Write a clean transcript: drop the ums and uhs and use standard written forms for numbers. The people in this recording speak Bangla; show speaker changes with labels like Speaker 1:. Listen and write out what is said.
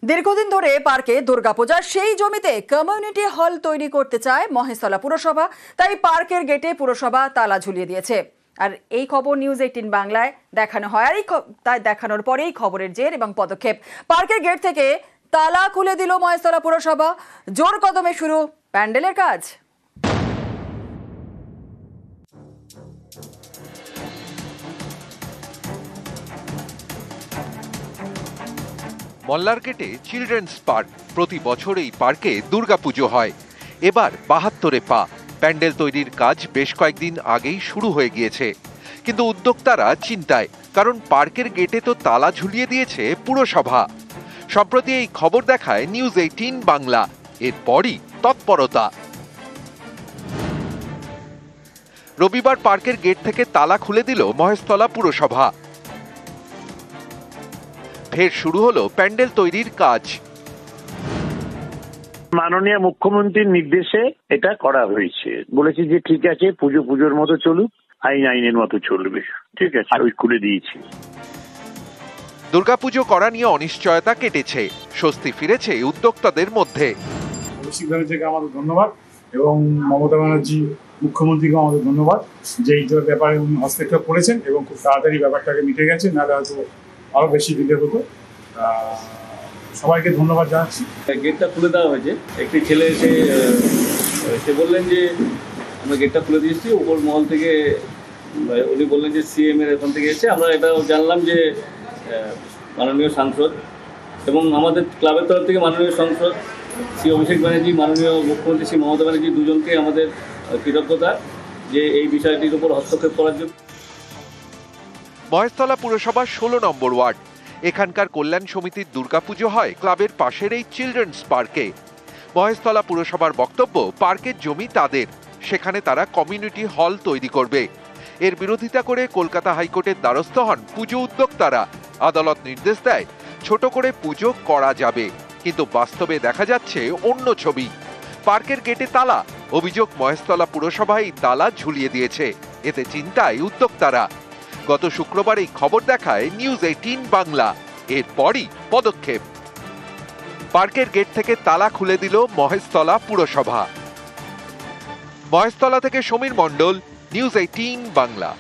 Speaker 1: দীর্ঘদিন ধরে পার্কে দুর্গাপূজার সেই জমিতে কমিউনিটি হল তৈরি করতে চায় মহেশতলা পুরসভা। তাই পার্কের গেটে পুরসভা তালা ঝুলিয়ে দিয়েছে। আর এই খবর নিউজ 18 বাংলায় দেখানো হয়। আর তাই দেখানোর পরেই খবরের জের এবং পদক্ষেপ। পার্কের গেট থেকে তালা খুলে দিল মহেশতলা পুরসভা। জোর কদমে শুরু প্যান্ডেলের কাজ।
Speaker 2: মল্লার গেটে চিলড্রেন্স পার্ক। প্রতি বছর এই পার্কে দুর্গাপুজো হয়। এবার 72-এ পা। প্যান্ডেল তৈরির কাজ বেশ কয়েকদিন আগেই শুরু হয়ে গিয়েছে, কিন্তু উদ্যোক্তারা চিন্তায়, কারণ পার্কের গেটে তো তালা ঝুলিয়ে দিয়েছে পুরসভা। সম্প্রতি এই খবর দেখায় নিউজ 18 বাংলা। এরপরই তৎপরতা। রবিবার পার্কের গেট থেকে তালা খুলে দিল মহেশতলা পুরসভা। ফের শুরু হলো প্যান্ডেল তৈরির কাজ।
Speaker 3: মাননীয় মুখ্যমন্ত্রীর নির্দেশে এটা করা হয়েছে। বলেছি যে ঠিক আছে, পুজোর মতো চলুক, আইনের মতো চলবে। ঠিক আছে, ওই খুলে দিয়েছি।
Speaker 2: দুর্গাপুজো করা নিয়ে অনিশ্চয়তা কেটেছে, স্বস্তি ফিরেছে উদ্যোক্তাদের মধ্যে।
Speaker 4: থেকে আমাদের ধন্যবাদ, এবং মমতা ব্যানার্জি মুখ্যমন্ত্রীকে আমাদের ধন্যবাদ যে এই ব্যাপারে উনি হস্তক্ষেপ করেছেন এবং খুব তাড়াতাড়ি ব্যাপারটাকে মিটে গেছে, নাহলে হয়তো আরো বেশি দিতে হতো। সবাইকে ধন্যবাদ জানাচ্ছি।
Speaker 5: গেটটা খুলে দেওয়া হয়েছে। একটি ছেলে এসে বললেন যে আমরা গেটটা খুলে দিয়েছি, উপর মহল থেকে উনি বললেন যে সিএম এর এখান থেকে এসে। আমরা এটাও জানলাম যে মাননীয় সাংসদ এবং আমাদের ক্লাবের তরফ থেকে মাননীয় সাংসদ শ্রী অভিষেক ব্যানার্জি, মাননীয় মুখ্যমন্ত্রী শ্রী মমতা ব্যানার্জি, দুজনকে আমাদের কৃতজ্ঞতা যে এই বিষয়টির উপর হস্তক্ষেপ করার জন্য।
Speaker 2: মহেশতলা পুরসভার 16 নম্বর ওয়ার্ড। এখানকার কল্যাণ সমিতির দুর্গাপুজো হয় ক্লাবের পাশের এই চিলড্রেন্স পার্কে। মহেশতলা পুরসভার বক্তব্য, পার্কের জমি তাদের, সেখানে তারা কমিউনিটি হল তৈরি করবে। এর বিরোধিতা করে কলকাতা হাইকোর্টের দ্বারস্থ হন পুজো উদ্যোক্তারা। আদালত নির্দেশ দেয় ছোট করে পুজো করা যাবে, কিন্তু বাস্তবে দেখা যাচ্ছে অন্য ছবি। পার্কের গেটে তালা। অভিযোগ, মহেশতলা পুরসভা এই তালা ঝুলিয়ে দিয়েছে। এতে চিন্তায় উদ্যোক্তারা। গত শুক্রবার এই খবর দেখায় নিউজ 18 বাংলা। এরপরই পদক্ষেপ। পার্কের গেট থেকে তালা খুলে দিল মহেশতলা পুরসভা। মহেশতলা থেকে সমীর মণ্ডল, নিউজ 18 বাংলা।